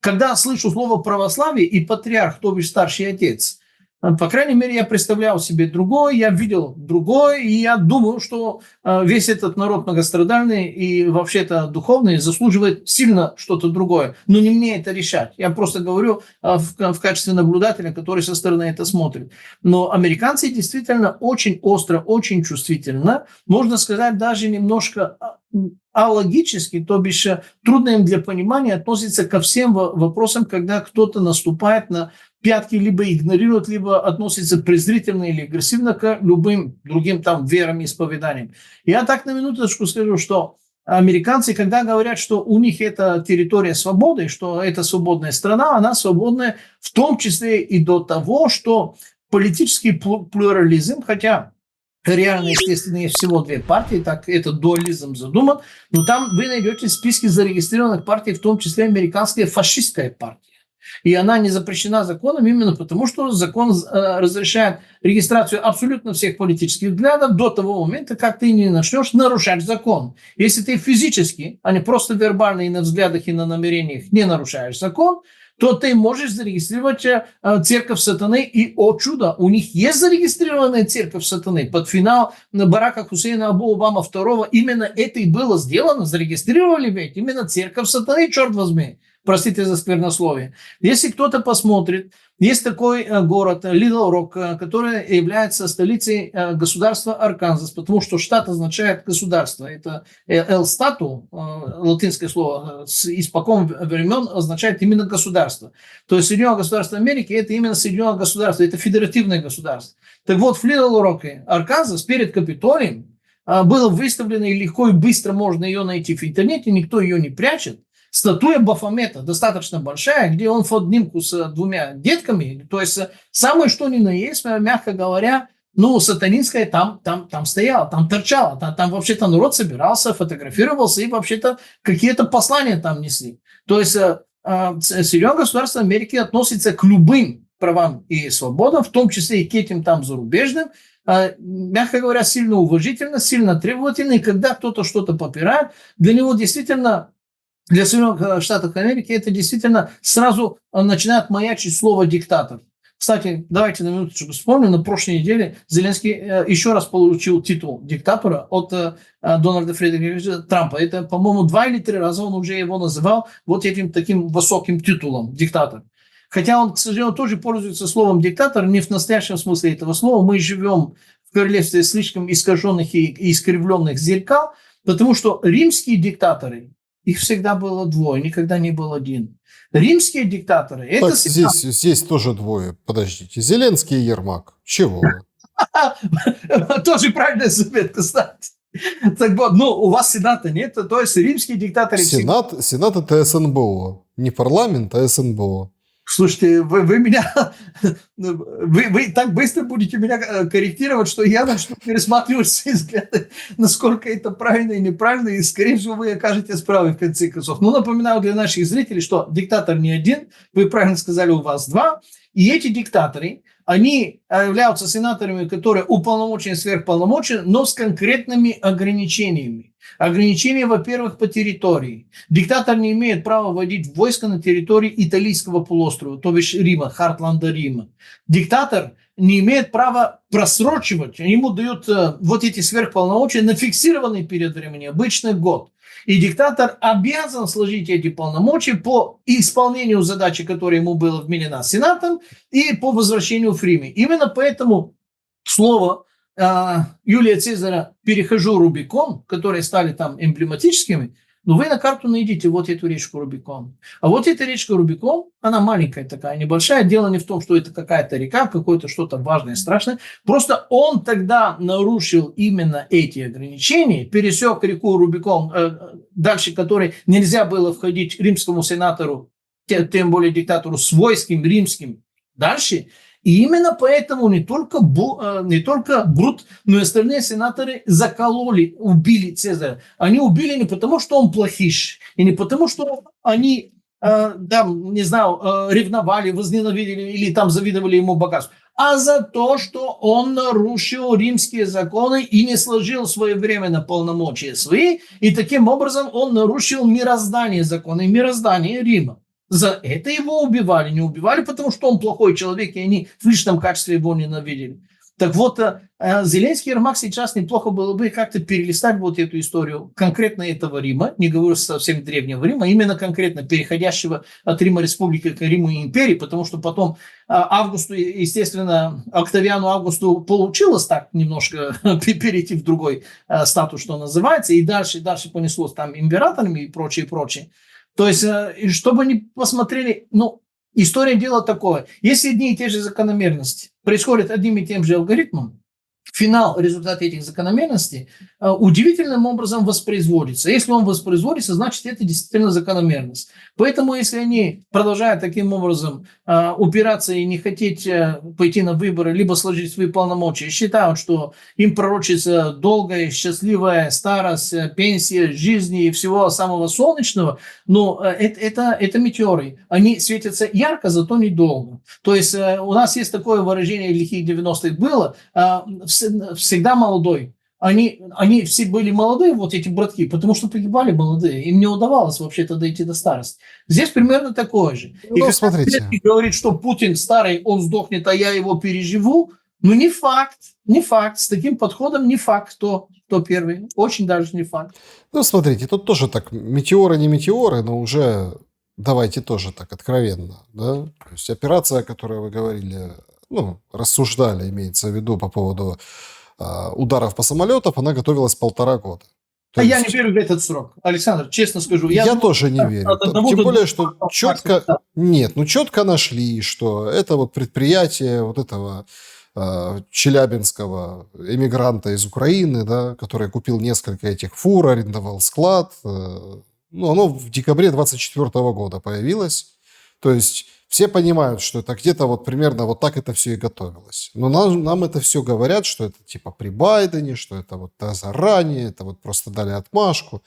когда слышу слово православие и патриарх, то бишь старший отец, по крайней мере, я представлял себе другой, я видел другой, и я думаю, что весь этот народ многострадальный и вообще-то духовный заслуживает сильно что-то другое. Но не мне это решать. Я просто говорю в качестве наблюдателя, который со стороны это смотрит. Но американцы действительно очень остро, очень чувствительно, можно сказать, даже немножко алогически, то бишь трудно им для понимания, относятся ко всем вопросам, когда кто-то наступает на пятки, либо игнорирует, либо относится презрительно или агрессивно к любым другим там верам и исповеданиям. Я так на минуточку скажу, что американцы, когда говорят, что у них это территория свободы, что это свободная страна, она свободная в том числе и до того, что политический плюрализм, хотя реально, естественно, есть всего две партии, так этот дуализм задуман, но там вы найдете в списке зарегистрированных партий, в том числе американская фашистская партия. И она не запрещена законом именно потому, что закон разрешает регистрацию абсолютно всех политических взглядов до того момента, как ты не начнешь нарушать закон. Если ты физически, а не просто вербально и на взглядах, и на намерениях не нарушаешь закон, то ты можешь зарегистрировать церковь сатаны. И, о чудо, у них есть зарегистрированная церковь сатаны. Под финал Барака Хусейна Обама II именно это и было сделано. Зарегистрировали ведь именно церковь сатаны, черт возьми. Простите за сквернословие. Если кто-то посмотрит, есть такой город Литл Рок, который является столицей государства Арканзас, потому что штат означает государство. Это «эл-стату», латинское слово, испокон времен означает именно государство. То есть Соединенное государство Америки – это именно Соединенное государство, это федеративное государство. Так вот, в Литл Роке, Арканзас, перед Капитолием было выставлено, и легко и быстро можно ее найти в интернете, никто ее не прячет, статуя Бафомета, достаточно большая, где он в обнимку с двумя детками, то есть самое что ни на есть, мягко говоря, ну, сатанинская там стояла, там торчала, там вообще-то народ собирался, фотографировался и вообще-то какие-то послания там несли. То есть Соединенное государство Америки относится к любым правам и свободам, в том числе и к этим там зарубежным, мягко говоря, сильно уважительно, сильно требовательно, и когда кто-то что-то попирает, для него действительно... Для Соединенных Штатов Америки это действительно сразу начинает маячить слово «диктатор». Кстати, давайте на минуточку вспомним, на прошлой неделе Зеленский еще раз получил титул диктатора от Дональда Фредериковича Трампа. Это, по-моему, 2 или 3 раза он уже его называл вот этим таким высоким титулом «диктатор». Хотя он, к сожалению, тоже пользуется словом «диктатор», не в настоящем смысле этого слова. Мы живем в королевстве слишком искаженных и искривленных зеркал, потому что римские диктаторы, их всегда было двое, никогда не был один. Римские диктаторы... Так, это всегда... здесь тоже двое. Подождите. Зеленский и Ермак. Чего вы? Тоже правильный совет, кстати. Так вот, ну, у вас Сената нет, то есть римские диктаторы... Сенат это СНБО. Не парламент, а СНБО. Слушайте, вы меня... Вы так быстро будете меня корректировать, что я начну пересматривать свои взгляды, насколько это правильно и неправильно, и, скорее всего, вы окажетесь правы в конце концов. Но напоминаю для наших зрителей, что диктатор не один, вы правильно сказали, у вас 2, и эти диктаторы, они являются сенаторами, которые уполномочены сверхполномочия, но с конкретными ограничениями. Ограничения, во-первых, по территории. Диктатор не имеет права вводить войска на территории Италийского полуострова, то бишь Рима, Хартланда Рима. Диктатор не имеет права просрочивать. Ему дают вот эти сверхполномочия на фиксированный период времени, обычный год. И диктатор обязан сложить эти полномочия по исполнению задачи, которая ему была вменена Сенатом, и по возвращению в Риме. Именно поэтому слово Юлия Цезаря «Перехожу Рубикон», которые стали там эмблематическими, но вы на карту найдите вот эту речку Рубикон. А вот эта речка Рубикон, она маленькая такая, небольшая. Дело не в том, что это какая-то река, какое-то что-то важное, страшное. Просто он тогда нарушил именно эти ограничения, пересек реку Рубикон, дальше которой нельзя было входить римскому сенатору, тем более диктатору свойским римским, дальше. И именно поэтому не только Брут, но и остальные сенаторы закололи, убили Цезаря. Они убили не потому, что он плохиш, и не потому, что они, не знаю, ревновали, возненавидели или там завидовали ему богатству, а за то, что он нарушил римские законы и не сложил своевременно полномочия свои, и таким образом он нарушил мироздание законы, мироздание Рима. За это его убивали. Не убивали, потому что он плохой человек, и они в личном качестве его ненавидели. Так вот, Зеленский Ермак сейчас неплохо было бы как-то перелистать вот эту историю конкретно этого Рима, не говорю совсем древнего Рима, именно конкретно переходящего от Рима Республики к Риму империи, потому что потом Августу, естественно, Октавиану Августу получилось так немножко перейти в другой статус, что называется, и дальше понеслось там императорами и прочее, прочее. То есть, чтобы они посмотрели, история дела такое. Если одни и те же закономерности происходят одним и тем же алгоритмом, финал, результат этих закономерностей удивительным образом воспроизводится. Если он воспроизводится, значит, это действительно закономерность. Поэтому, если они продолжают таким образом упираться и не хотеть пойти на выборы, либо сложить свои полномочия, считают, что им пророчится долгая, счастливая старость, пенсия, жизнь и всего самого солнечного, но это метеоры. Они светятся ярко, зато недолго. То есть у нас есть такое выражение лихих 90-х было, всегда молодой. Они все были молодые, вот эти братки, потому что погибали молодые. Им не удавалось вообще-то дойти до старости. Здесь примерно такое же. И когда Смотрите. говорит, что Путин старый, он сдохнет, а я его переживу, не факт. С таким подходом не факт, кто первый. Очень даже не факт. Смотрите, тут тоже так, метеоры не метеоры, но уже давайте тоже так откровенно. Да? То есть операция, о которой вы говорили, рассуждали, имеется в виду по поводу ударов по самолетам, она готовилась 1,5 года. Я не верю в этот срок. Александр, честно скажу. Я тоже не верю. Тем более, что четко... Нет, четко нашли, что это вот предприятие вот этого челябинского эмигранта из Украины, да, который купил несколько этих фур, арендовал склад. Оно в декабре 2024 года появилось. То есть все понимают, что это где-то вот примерно вот так это все и готовилось. Но нам это все говорят, что это типа при Байдене, что это вот заранее, это вот просто дали отмашку.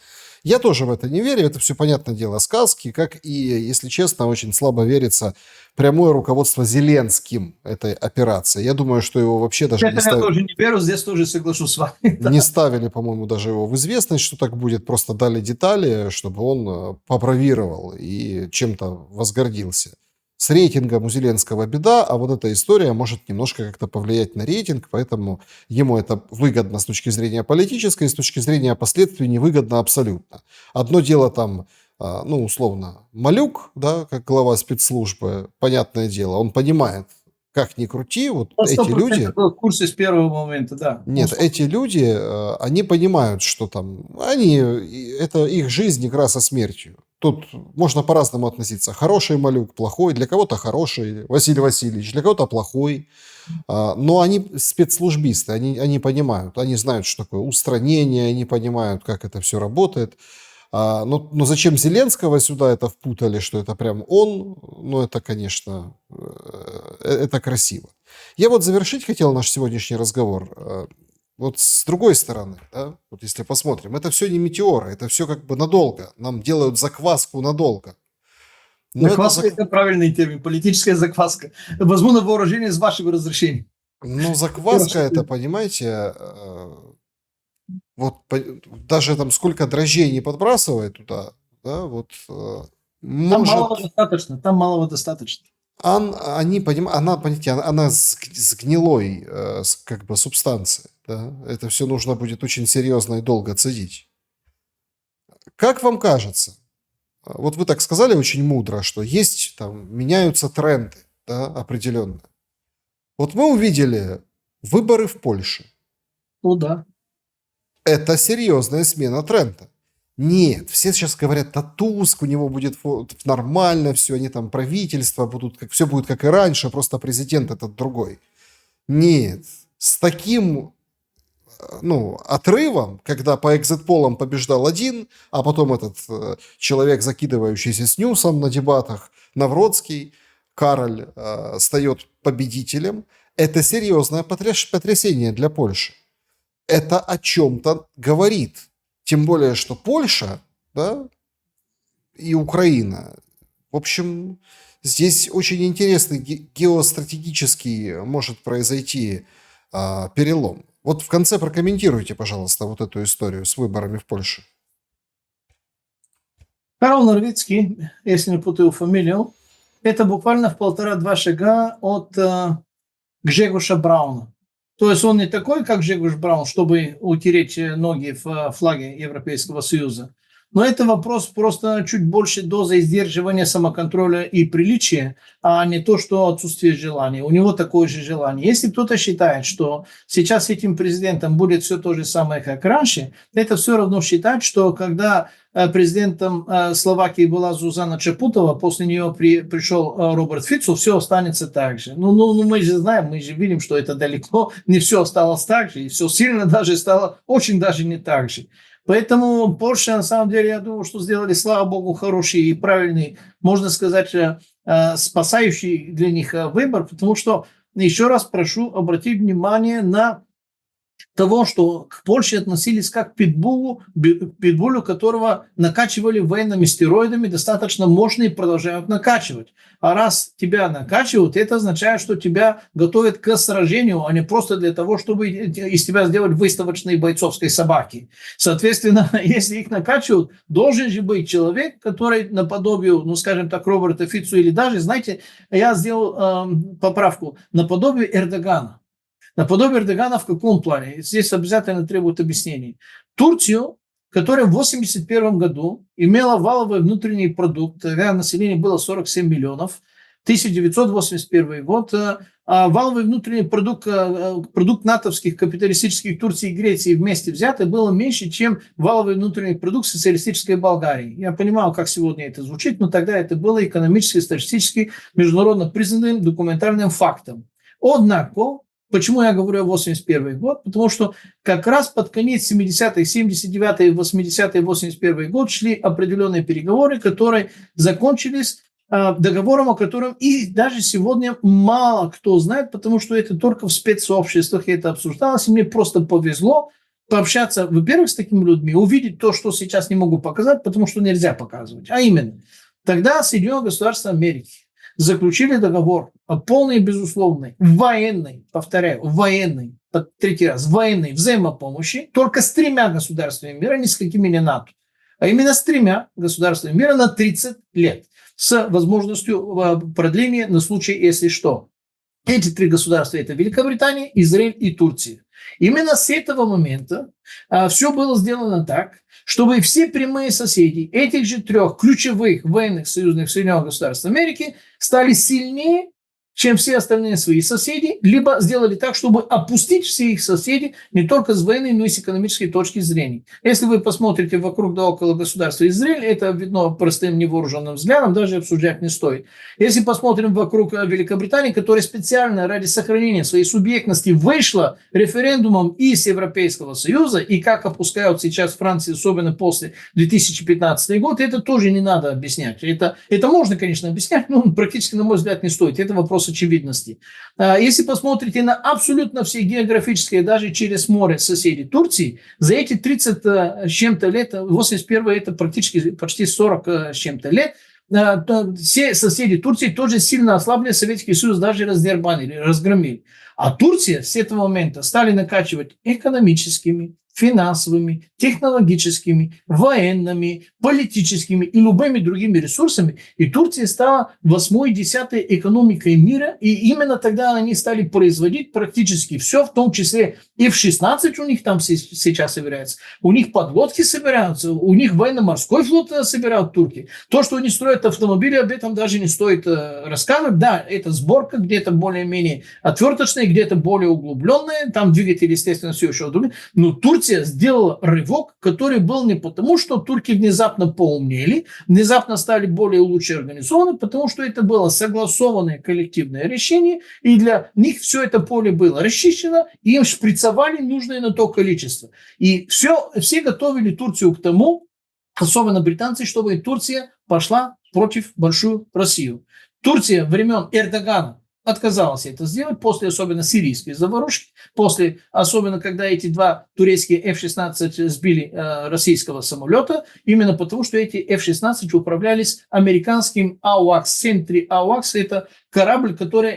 Я тоже в это не верю, это все, понятное дело, сказки, как и, если честно, очень слабо верится прямое руководство Зеленским этой операции. Я думаю, что его вообще даже я тоже не верю, здесь тоже соглашусь с вами. Не ставили, по-моему, даже его в известность, что так будет, просто дали детали, чтобы он побравировал и чем-то возгордился. С рейтингом у Зеленского беда, а вот эта история может немножко как-то повлиять на рейтинг, поэтому ему это выгодно с точки зрения политической, с точки зрения последствий невыгодно абсолютно. Одно дело там, условно, Малюк, да, как глава спецслужбы, понятное дело, он понимает, как ни крути, вот эти люди... был в курсе с первого момента, да. Нет, эти люди, они понимают, что там, это их жизнь игра со смертью. Тут можно по-разному относиться. Хороший Малюк, плохой, для кого-то хороший Василий Васильевич, для кого-то плохой. Но они спецслужбисты, они понимают, они знают, что такое устранение, они понимают, как это все работает. Но зачем Зеленского сюда это впутали, что это прям он, это, конечно, это красиво. Я вот завершить хотел наш сегодняшний разговор. Вот с другой стороны, да, вот если посмотрим, это все не метеоры, это все как бы надолго. Нам делают закваску надолго. Закваска – это правильный термин, политическая закваска. Возможно, вооружение с вашего разрешения. Закваска это, понимаете, вот даже там сколько дрожжей не подбрасывает туда, да, вот может... Там малого достаточно. Они понимают, она с гнилой как бы субстанцией. Да? Это все нужно будет очень серьезно и долго цедить. Как вам кажется? Вот вы так сказали очень мудро, что есть там, меняются тренды, да, определенно. Вот мы увидели выборы в Польше. Ну да. Это серьезная смена тренда. Нет, все сейчас говорят, да Туск, у него будет нормально все, они там правительство будут, все будет как и раньше, просто президент этот другой. Нет, с таким отрывом, когда по экзит-полам побеждал один, а потом этот человек, закидывающийся снюсом на дебатах, Навроцкий, Кароль, стает победителем, это серьезное потрясение для Польши. Это о чем-то говорит. Тем более, что Польша, да, и Украина, в общем, здесь очень интересный геостратегический может произойти перелом. Вот в конце прокомментируйте, пожалуйста, вот эту историю с выборами в Польше. Карл Норвицкий, если не путаю фамилию, это буквально в 1,5-2 шага от Гжегоша Брауна. То есть он не такой, как Гжегош Браун, чтобы утереть ноги в флаге Европейского Союза. Но это вопрос просто чуть больше дозы сдерживания, самоконтроля и приличия, а не то, что отсутствие желания. У него такое же желание. Если кто-то считает, что сейчас этим президентом будет все то же самое, как раньше, это все равно считать, что когда президентом Словакии была Зузана Чапутова, после нее пришел Роберт Фицу, все останется так же. Мы же знаем, мы же видим, что это далеко не все осталось так же, и все сильно даже стало очень даже не так же. Поэтому Польша, на самом деле, я думаю, что сделали, слава богу, хороший и правильный, можно сказать, спасающий для них выбор, потому что, еще раз прошу обратить внимание на того, что к Польше относились как к питбулю, которого накачивали военными стероидами, достаточно мощно и продолжают накачивать. А раз тебя накачивают, это означает, что тебя готовят к сражению, а не просто для того, чтобы из тебя сделать выставочной бойцовской собаки. Соответственно, если их накачивают, должен же быть человек, который наподобие, скажем так, Роберта Фицу, или даже, знаете, я сделал поправку, наподобие Эрдогана. Наподобие Эрдогана в каком плане? Здесь обязательно требует объяснений. Турцию, которая в 1981 году имела валовый внутренний продукт, когда население было 47 миллионов, 1981 год, а валовый внутренний продукт натовских капиталистических Турции и Греции вместе взятый было меньше, чем валовый внутренний продукт социалистической Болгарии. Я понимаю, как сегодня это звучит, но тогда это было экономически, статистически, международно признанным документальным фактом. Однако, почему я говорю о 81 год? Потому что как раз под конец 70-х, 79-е, 80-е, 81 год шли определенные переговоры, которые закончились договором, о котором и даже сегодня мало кто знает, потому что это только в спецсообществах это обсуждалось. И мне просто повезло пообщаться, во-первых, с такими людьми, увидеть то, что сейчас не могу показать, потому что нельзя показывать. А именно, тогда Соединенные Государства Америки заключили договор о полной, безусловной, военной, повторяю, военной, третий раз, военной взаимопомощи только с 3 государствами мира, ни с какими не НАТО, а именно с 3 государствами мира на 30 лет с возможностью продления на случай, если что. Эти 3 государства – это Великобритания, Израиль и Турция. Именно с этого момента все было сделано так, чтобы все прямые соседи этих же 3 ключевых военных союзных Соединенных Государств Америки стали сильнее, чем все остальные свои соседи, либо сделали так, чтобы опустить все их соседей не только с военной, но и с экономической точки зрения. Если вы посмотрите вокруг да около государства Израиль, это видно простым невооруженным взглядом, даже обсуждать не стоит. Если посмотрим вокруг Великобритании, которая специально ради сохранения своей субъектности вышла референдумом из Европейского Союза, и как опускают сейчас Франции, особенно после 2015 года, это тоже не надо объяснять. Это можно, конечно, объяснять, но практически, на мой взгляд, не стоит. Это вопрос очевидности. Если посмотрите на абсолютно все географические, даже через море соседи Турции, за эти 30 с чем-то лет, 81 это практически почти 40 с чем-то лет, все соседи Турции тоже сильно ослабили, Советский Союз даже раздербанили, разгромили. А Турция с этого момента стали накачивать экономическими, финансовыми, технологическими, военными, политическими и любыми другими ресурсами. И Турция стала 8-10 экономикой мира. И именно тогда они стали производить практически все, в том числе F-16 у них там сейчас собирается. У них подлодки собираются, у них военно-морской флот собирают турки. То, что они строят автомобили, об этом даже не стоит рассказывать. Да, это сборка где-то более-менее отверточная, где-то более углубленная. Там двигатели, естественно, все еще другие. Но Турция сделала рывок, который был не потому, что турки внезапно поумнели, внезапно стали более лучше организованы, потому что это было согласованное коллективное решение, и для них все это поле было расчищено, и им шприцовали нужное на то количество. И все готовили Турцию к тому, особенно британцы, чтобы Турция пошла против большую Россию. Турция времен Эрдогана отказалась это сделать, после особенно сирийской заварушки, после особенно когда эти два турецкие F-16 сбили российского самолета, именно потому что эти F-16 управлялись американским AWACS, Sentry AWACS, это корабль, который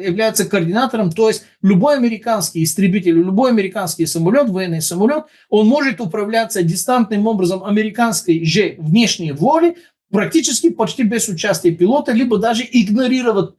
является координатором, то есть любой американский истребитель, любой американский самолет, военный самолет, он может управляться дистантным образом американской же внешней воли, практически почти без участия пилота, либо даже игнорировать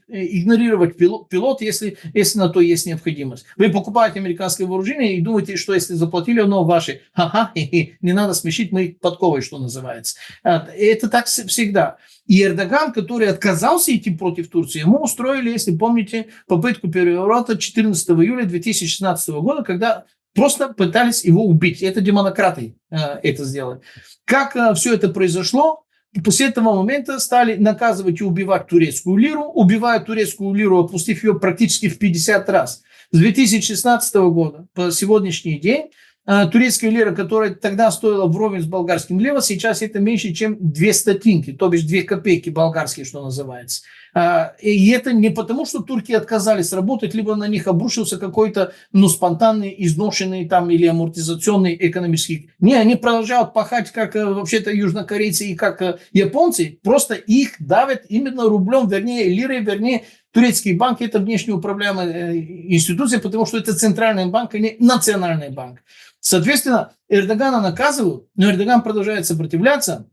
пилот, если на то есть необходимость. Вы покупаете американское вооружение и думаете, что если заплатили, оно ваше. Ха-ха, не надо смешить, мы подковой, что называется. Это так всегда. И Эрдоган, который отказался идти против Турции, ему устроили, если помните, попытку переворота 14 июля 2016 года, когда просто пытались его убить. Это демократы это сделали. Как все это произошло? И после этого момента стали наказывать и убивать турецкую лиру, убивают турецкую лиру, опустив ее практически в 50 раз. С 2016 года по сегодняшний день турецкая лира, которая тогда стоила вровень с болгарским левом, сейчас это меньше, чем 2 стотинки, то бишь 2 копейки болгарские, что называется. И это не потому, что турки отказались работать, либо на них обрушился какой-то спонтанный, изношенный там или амортизационный экономический. Не, они продолжают пахать, как вообще-то южнокорейцы и как японцы, просто их давят именно рублем, вернее, лирой, вернее, турецкие банки – это внешнеуправляемая институция, потому что это центральный банк, а не национальный банк. Соответственно, Эрдогана наказывают, но Эрдоган продолжает сопротивляться,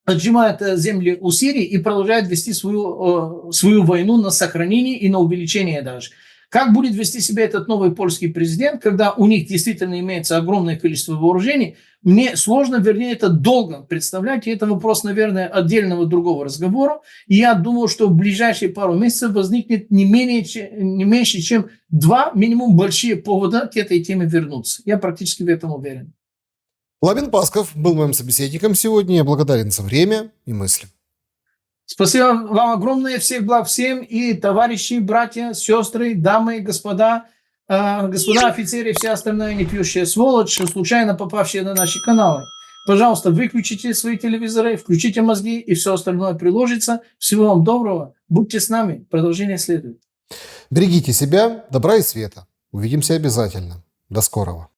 отжимает земли у Сирии и продолжает вести свою войну на сохранение и на увеличение даже. Как будет вести себя этот новый польский президент, когда у них действительно имеется огромное количество вооружений, мне сложно, вернее, это долго представлять, и это вопрос, наверное, отдельного другого разговора. И я думаю, что в ближайшие пару месяцев возникнет не меньше, чем 2 минимум большие повода к этой теме вернуться. Я практически в этом уверен. Лабин Пасков был моим собеседником сегодня. Я благодарен за время и мысли. Спасибо вам огромное. Всех благ всем. И товарищи, братья, сестры, дамы, господа офицеры и все остальные непьющие сволочь, случайно попавшие на наши каналы. Пожалуйста, выключите свои телевизоры, включите мозги, и все остальное приложится. Всего вам доброго. Будьте с нами. Продолжение следует. Берегите себя, добра и света. Увидимся обязательно. До скорого.